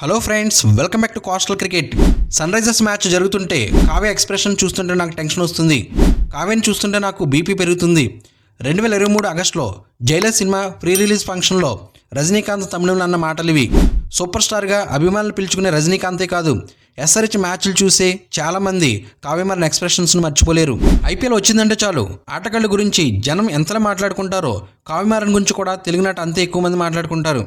Hello friends, welcome back to coastal cricket. Sunrisers match జరుగుతుంటే Kavya expression చూస్తుంటే నాకు tension వస్తుంది. కావ్యని చూస్తుంటే నాకు బీపీ పెరుగుతుంది. 2023 ఆగస్టులో జైలర్ సినిమా ప్రీ రిలీజ్ ఫంక్షన్లో రజనీకాంత్ తమిళంలో అన్న మాటలు ఇవి. సూపర్ స్టార్గా అభిమానులు పిలుచుకునే రజనీకాంతే కాదు, ఎస్ఆర్హెచ్ మ్యాచ్లు చూసే చాలామంది కావ్యమారిన ఎక్స్ప్రెషన్స్ను మర్చిపోలేరు. ఐపీఎల్ వచ్చిందంటే చాలు ఆటగాళ్ళ గురించి జనం ఎంతలా మాట్లాడుకుంటారో కావ్యమారన్ గురించి కూడా తెలుగునాట అంతే ఎక్కువ మంది మాట్లాడుకుంటారు.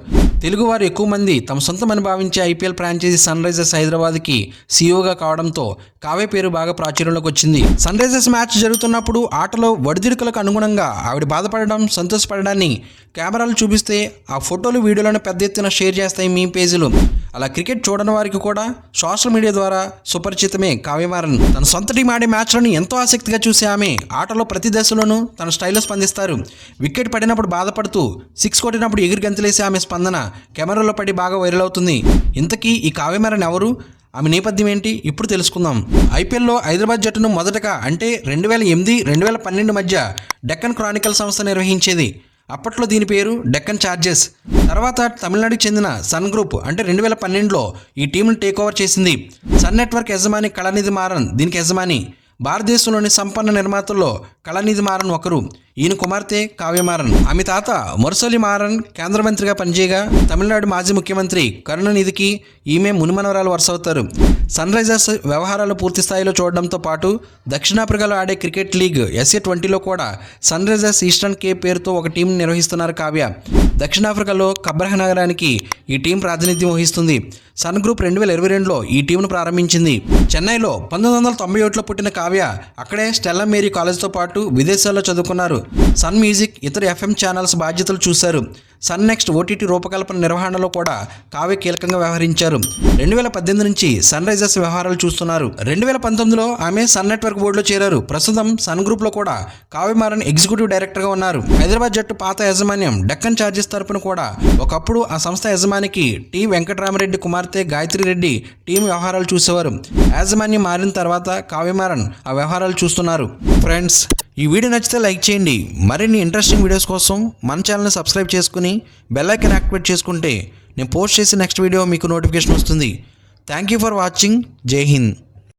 తెలుగువారు ఎక్కువ మంది తమ సొంతమని భావించే ఐపీఎల్ ఫ్రాంచైజీ సన్ రైజర్స్ హైదరాబాద్కి సీఈఓగా కావడంతో కావ్య పేరు బాగా ప్రాచుర్యంలోకి వచ్చింది. సన్ రైజర్స్ మ్యాచ్ జరుగుతున్నప్పుడు ఆటలో ఒడిదుడుకులకు అనుగుణంగా ఆవిడ బాధపడడం, సంతోషపడడాన్ని కెమెరాలు చూపిస్తే ఆ ఫోటోలు, వీడియోలను పెద్ద ఎత్తున షేర్ చేస్తాయి మీ పేజీలు. అలా క్రికెట్ చూడని వారికి కూడా సోషల్ మీడియా ద్వారా సుపరిచితమే కావ్యమారన్. తన సొంత టీం ఆడే మ్యాచ్లను ఎంతో ఆసక్తిగా చూసే ఆమె ఆటలో ప్రతి దశలోనూ తన స్టైల్లో స్పందిస్తారు. వికెట్ పడినప్పుడు బాధపడుతూ, 6 కొట్టినప్పుడు ఎగిరి గంతులేసే ఆమె స్పందన కెమెరాలో పడి బాగా వైరల్ అవుతుంది. ఇంతకీ ఈ కావ్యమారన్ ఎవరు, ఆమె నేపథ్యం ఏంటి, ఇప్పుడు తెలుసుకుందాం. ఐపీఎల్లో హైదరాబాద్ జట్టును మొదటగా అంటే 2008-2012 మధ్య డెక్కన్ క్రానికల్ సంస్థ నిర్వహించేది. అప్పట్లో దీని పేరు డెక్కన్ చార్జర్స్. తర్వాత తమిళనాడుకి చెందిన సన్ గ్రూప్ అంటే 2012లో ఈ టీంను టేక్ ఓవర్ చేసింది. సన్ నెట్వర్క్ యజమాని కళానిధి మారన్ దీనికి యజమాని. భారతదేశంలోని సంపన్న నిర్మాతల్లో కళానిధి మారన్ ఒకరు. ఈయన కుమార్తె కావ్యమారన్. ఆమె తాత మురసలి మారన్ కేంద్ర మంత్రిగా పనిచేయగా తమిళనాడు మాజీ ముఖ్యమంత్రి కరుణానిధికి ఈమె మునిమనవరాలు వరుసవుతారు. సన్ రైజర్స్ వ్యవహారాలు పూర్తి స్థాయిలో చూడడంతో పాటు దక్షిణాఫ్రికాలో ఆడే క్రికెట్ లీగ్ SA20లో కూడా సన్ రైజర్స్ ఈస్టర్న్ కేప్ పేరుతో ఒక టీం నిర్వహిస్తున్నారు కావ్య. దక్షిణాఫ్రికాలో కబ్రహ్ నగరానికి ఈ టీం ప్రాతినిధ్యం వహిస్తుంది. సన్ గ్రూప్ 2022లో ఈ టీంను ప్రారంభించింది. చెన్నైలో 1991లో పుట్టిన కావ్య అక్కడే స్టెల్లా మేరీ కాలేజ్తో పాటు విదేశాల్లో చదువుకున్నారు. సన్ మ్యూజిక్, ఇతర FM ఛానల్స్ బాధ్యతలు చూశారు. సన్ నెక్స్ట్ OTT రూపకల్పన నిర్వహణలో కూడా కావ్య కీలకంగా వ్యవహరించారు. 2018 నుంచి సన్ రైజర్స్ వ్యవహారాలు చూస్తున్నారు. 2019లో ఆమె సన్ నెట్వర్క్ బోర్డులో చేరారు. ప్రస్తుతం సన్ గ్రూప్లో కూడా కావ్యమారన్ ఎగ్జిక్యూటివ్ డైరెక్టర్గా ఉన్నారు. హైదరాబాద్ జట్టు పాత యాజమాన్యం డెక్కన్ చార్జెస్ తరపున కూడా ఒకప్పుడు ఆ సంస్థ యజమానికి టి వెంకటరామరెడ్డి కుమార్తె గాయత్రి రెడ్డి టీం వ్యవహారాలు చూసేవారు. యాజమాన్యం మారిన తర్వాత కావ్యమారన్ ఆ వ్యవహారాలు చూస్తున్నారు. ఫ్రెండ్స్, ఈ వీడియో నచ్చితే లైక్ చేయండి. మరిన్ని ఇంట్రెస్టింగ్ వీడియోస్ కోసం మన ఛానల్ని సబ్స్క్రైబ్ చేసుకుని బెల్ ఐకాన్ యాక్టివేట్ చేసుకుంటే నేను పోస్ట్ చేసే నెక్స్ట్ వీడియో మీకు నోటిఫికేషన్ వస్తుంది. Thank you for watching. జై హింద్.